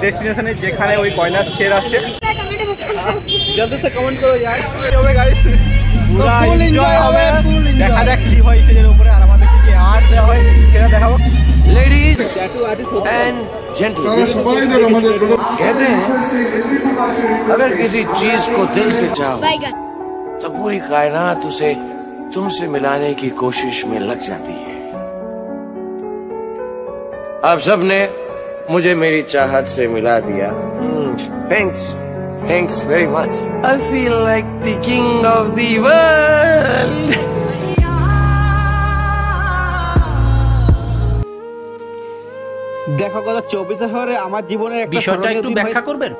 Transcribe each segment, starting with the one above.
Destination है जेखाने ওই কৈলাস খের আসছে जल्दी से कमेंट करो यार হবে गाइस পুরা এনজয় হবে দেখা যাক কি হয় স্টেজের উপরে আর আমাদের কি আর্ট দেওয়া হয় সেটা দেখাবো लेडीज एंड जेंटलमैन कहते हैं अगर किसी चीज को दिल से चाहो तो पूरी कायनात उसे तुमसे मिलाने की कोशिश में लग जाती है। आप सबने मुझे मेरी चाहत से मिला दिया। Thanks very much. I feel like the king of the world. দেখো গত 24 বছরে আমার জীবনের একটা বিষয়টা একটু ব্যাখ্যা করবেন।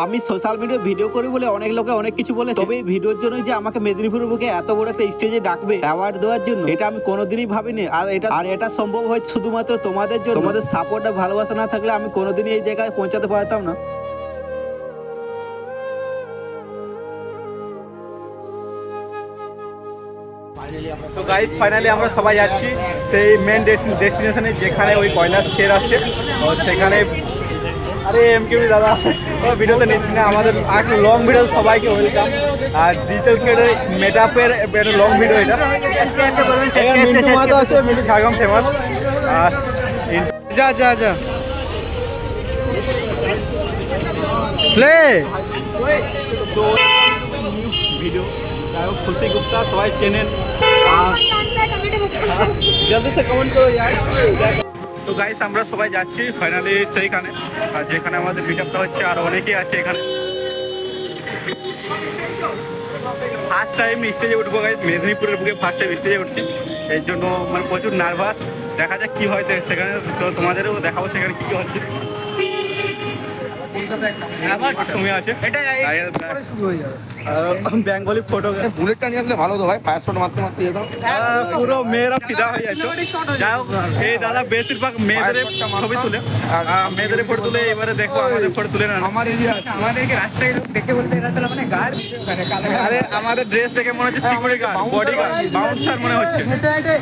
আমি সোশ্যাল মিডিয়া ভিডিও করি বলে অনেক লোকে অনেক কিছু বলে, তবে এই ভিডিওর জন্য যে আমাকে মেদিনীপুরের বুকে এত বড় একটা স্টেজে ডাকবে অ্যাওয়ার্ড দেওয়ার জন্য, এটা আমি কোনোদিনই ভাবিনি। আর এটা সম্ভব হয় শুধুমাত্র তোমাদের জন্য। তোমাদের সাপোর্ট আর ভালোবাসা না থাকলে আমি কোনোদিনই এই জায়গায় পৌঁছাতে পারতাম না। তো গাইস ফাইনালি আমরা সবাই যাচ্ছি সেই মেন ডেস্টিনেশনে যেখানে ওই কৈলাস খের আসছে সেখানে। আরে এমকেবি দাদা ভিডিওতে নিচ্ছি না, আমাদের একটা লং ভিডিও, সবাইকে ওয়েলকাম। আর ডিজিটাল খেরের মেটআপের একটা লং ভিডিও এটা। মিন্টু মাতো আছে, মিন্টু ঝাড়গ্রাম ফেমাস। আর যা যা যা প্লে ভিডিও खुशी गुप्ता सबाई चैनल जल्दी से कमेंट करो यार। तो गाइस আমরা সবাই যাচ্ছি ফাইনালি সেইখানে, আর যেখানে আমাদের মিটআপটা হচ্ছে। আর অনেকেই আছে এখানে। ফার্স্ট টাইম স্টেজে উঠবো গাইস, মেদিনীপুরের বুকে ফার্স্ট টাইম স্টেজে উঠছি, এই জন্য মানে প্রচুর নার্ভাস। দেখা যাক কি হয় সেখানে, তোমাদেরও দেখাবো সেখানে কি হচ্ছে। বেঙ্গলি ফটো বুলেটটা নিয়ে আসলে ভালো তো ভাই, ফায়ার শট মারতে মারতে যেতাম। পুরো মেয়েরা ফিদা হয়ে যাচ্ছে। যাই হোক এই দাদা বেশিরভাগ মেয়েদের ছবি তুলে, মেয়েদের ফটো তুলে। এবারে দেখো আমাদের ফটো তুলে না। আমাদের রাস্তায় দেখে বলতে আরে আমাদের ড্রেস দেখে মনে হচ্ছে security guard, body guard, bouncer মনে হচ্ছে।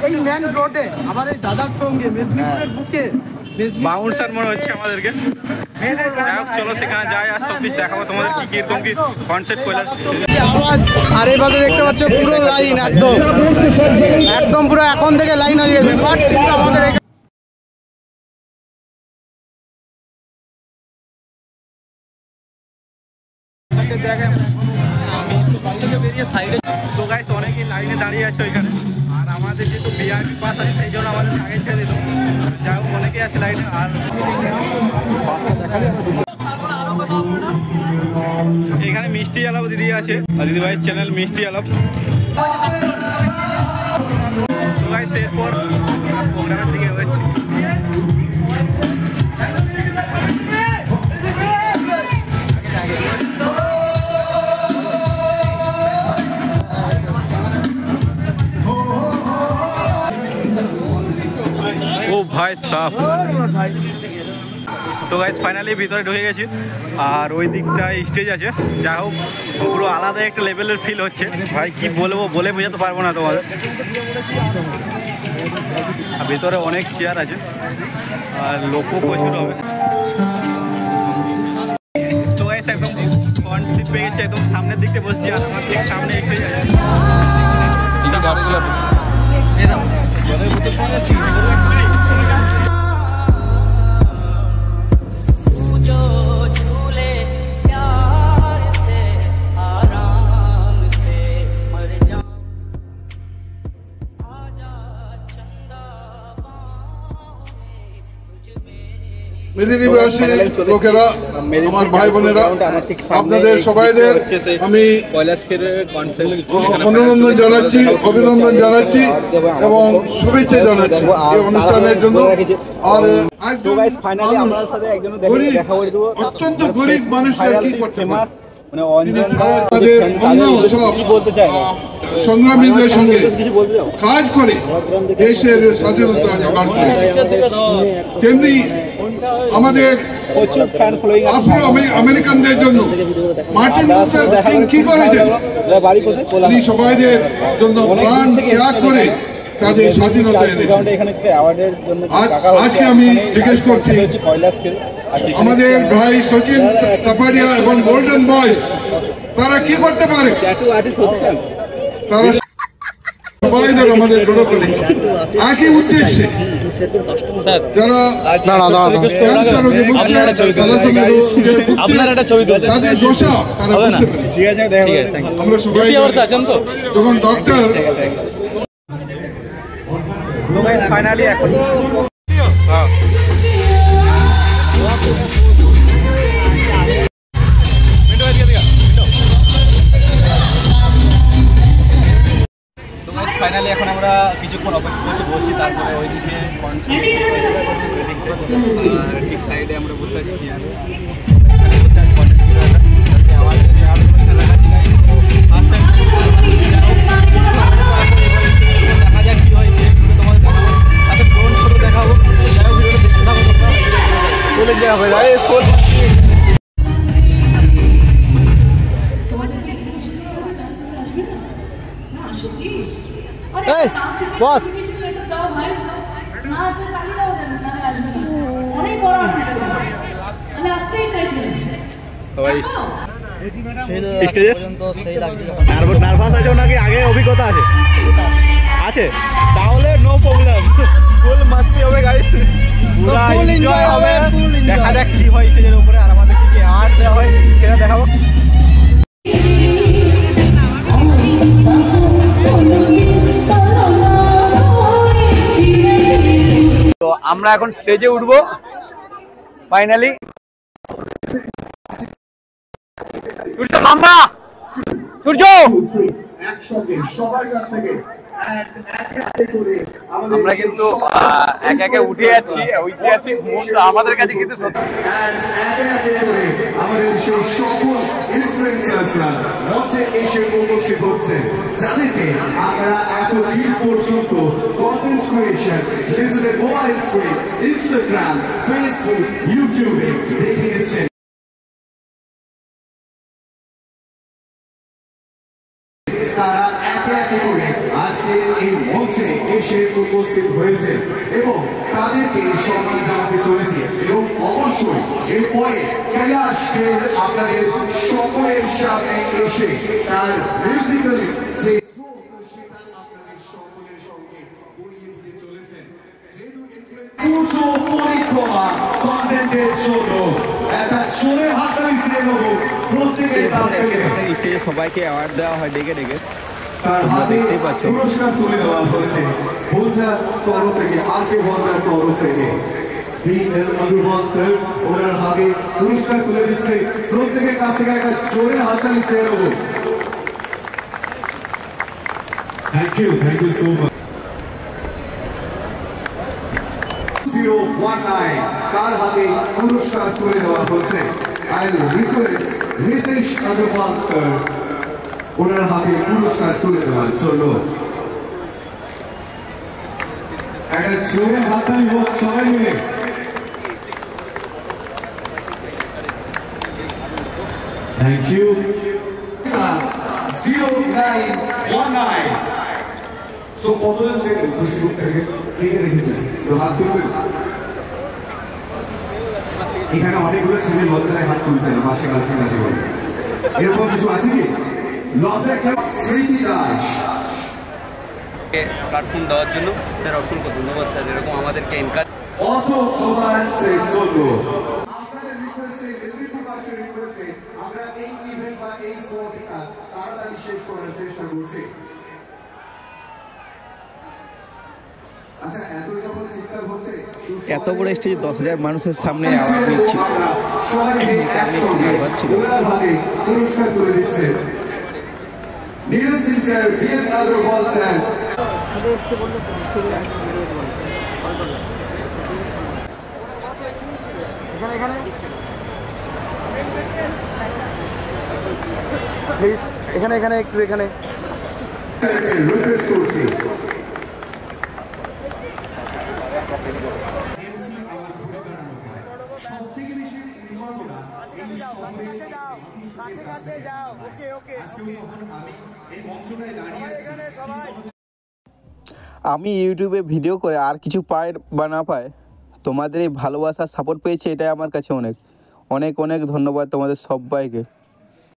এই মেন রোডে আমার এই দাদার সঙ্গে মেদিনীপুরের বুকে বাউন্সার মনে হচ্ছে আমাদেরকে। যাই হোক চলো সেখানে যাই আর সব কিছু দেখাবো তোমাদের কি কিরকম কি কনসেপ্ট কৈলাস। আর এই বাদে দেখতে পাচ্ছ পুরো লাইন একদম পুরো এখন থেকে লাইন হয়ে গেছে। বাট আমাদের জায়গায় তো গাইস অনেকেই লাইনে দাঁড়িয়ে আছে ওইখানে। আর আমাদের যেহেতু ভিআইপি পাস আছে সেই জন্য আমাদের আগে ছেড়ে দিল। যাই হোক অনেকেই আছে লাইনে। আর এখানে মিষ্টি আলাপ দিদি আছে, দিদি ভাইয়ের চ্যানেল মিষ্টি আলাপ। এরপর প্রোগ্রামের দিকে রয়েছে। ও ভাই সাহ। তো গাইস ফাইনালি ভিতরে ঢুকে গেছি। আর ওই দিকটায় স্টেজ আছে। যাই হোক পুরো আলাদা একটা লেভেলের ফিল হচ্ছে ভাই, কি বলবো, বলে বোঝাতে পারবো না তোমাদের। আর ভিতরে অনেক চেয়ার আছে আর লোকও প্রচুর হবে। তো গাইস একদম ফ্রন্ট সিট পেয়ে গেছি, একদম সামনের দিকটা বসছি। আর আমার ঠিক সামনে স্টেজ আছে। মেদিনীবাসী লোকেরা, আমার ভাই বোনেরা, আপনাদের সবাইদের আমি অভিনন্দন জানাচ্ছি এবং শুভেচ্ছা জানাচ্ছি এই অনুষ্ঠানের জন্য। আর অত্যন্ত গরিব মানুষের কি করতে পারে, সংগ্রামীদের সঙ্গে কাজ করে দেশের স্বাধীনতা জোগাড় করেছে। তেমনি আমাদের আফ্রো আমেরিকানদের জন্য মার্টিন লুথার কিং কি করেছেন, তিনি সবাইদের জন্য প্রাণ ত্যাগ করে তাদের স্বাধীনতা এনেছেন। আজকে আমি জিজ্ঞেস করছি আমাদের ভাই সচিন তাপাডিয়া এবং গোল্ডেন বয়েস তারা কি করতে পারে, তারা সবাই আমাদের জড়ো করেছে একই উদ্দেশ্যে। যারা ক্যান্সার রোগে ভুগছে, থ্যালাসেমিয়া রোগে ভুগছে, তাদের দশা তারা বুঝতে পেরেছে। আমরা সবাই যখন ডক্টর ফাইনালি এখন ফাইনালি এখন আমরা কিছুক্ষণ অপেক্ষা করছি, বসছি, তারপরে ওইদিকে ঠিক সাইডে আমরা বসে আছি চেয়ারে। দেখা যাক কি হয়, তোমাদের সাথে ড্রোন ফটো দেখাবো, বলে দেওয়া হবে। বস নার্ভাস আছে নাকি আগে অভিজ্ঞতা আছে? আছে, তাহলে নো প্রবলেম, ফুল মাস্তি হবে গাইস, ফুল এনজয় হবে। দেখা যাক কি হয় স্টেজের উপরে, আর আমাদের কি কি আর্ট দেওয়া হয় সেটা দেখাবো। তো আমরা এখন স্টেজে উঠবো ফাইনালি। সূর্য মাম্মা, সূর্য আমরা কিন্তু একে একে উঠে যাচ্ছি, ঐতিহাসিক মুহূর্ত আমাদের কাছে কিন্তু আমাদের সেই সকল ইনফ্লুয়েন্সাররা মঞ্চে এসে উপস্থিত হচ্ছেন, যাদেরকে আমরা এতদিন পর্যন্ত content creation, digital mobile screen, Instagram, Facebook, ইউটিউবে দেখিয়েছেন। তারা একে একে করে আজকে এই মঞ্চে এসে উপস্থিত হয়েছে এবং তাদেরকে সম্মান জানাতে চলেছে। এবং অবশ্যই এরপরে কৈলাসকে আপনাদের সকলের সামনে এসে তার মিউজিক্যাল যে আপনাদের সকলের সঙ্গে পরিয়ে দিতে চলেছেন। যেহেতু পুজো পরিক্রমা কন্টেন্টের জন্য একটা চলে হাসতালি চেয়ে নেব প্রত্যেকের কাছ থেকে। স্টেজে সবাইকে অ্যাওয়ার্ড দেওয়া হয় ডেকে ডেকে, তার হাতে পুরস্কার তুলে দেওয়া হয়েছে বন্ধুর তরফ থেকে, আরকে বন্ধুর তরফ থেকে। অগ্রওয়াল স্যার ওনার হাতে পুরস্কার তুলে দিচ্ছে, প্রত্যেকের কাছ থেকে একটা জোরে হাততালি চেয়ে নেব। Thank you so much. 019 তার হাতে পুরস্কার তুলে দেওয়া হচ্ছে। I request Ritesh Agarwal sir ওনার হাতে পুরস্কার তুলে দেওয়ার জন্য একটা জোরে হাততালি হোক সবাই মিলে। Thank you. 0919 সো কতজন সে খুশি থেকে কে রেখেছেন তো হাত তুলবেন। এখানে অনেকগুলো ছেলে লজ্জায় হাত তুলছেন, মাসে গার্লফ্রেন্ড আছে বলে, এরকম কিছু আছে কি? লজ্জা কেউ? স্মৃতি দাস প্ল্যাটফর্ম দেওয়ার জন্য স্যার অসংখ্য ধন্যবাদ স্যার, এরকম আমাদেরকে এনকারেজ। অটো মোবাইলসের জন্য আপনাদের রিকোয়েস্টে, এভরিবডি পাশে রিকোয়েস্টে আমরা এই ইভেন্ট বা এই শোটা তাড়াতাড়ি শেষ করার চেষ্টা করছি। আচ্ছা, এত বড় স্টেজে 10,000 মানুষের সামনে অ্যাওয়ার্ড দিচ্ছি, পুরস্কার তুলে দিচ্ছে Neeraj Singh sir, B N Agarwal sir. এখানে একটু এখানে রিকোয়েস্ট করছি। আমি ইউটিউবে ভিডিও করে আর কিছু পায় বা না পায় তোমাদের এই ভালোবাসা সাপোর্ট পেয়েছি, এটাই আমার কাছে অনেক অনেক অনেক ধন্যবাদ তোমাদের সবাইকে।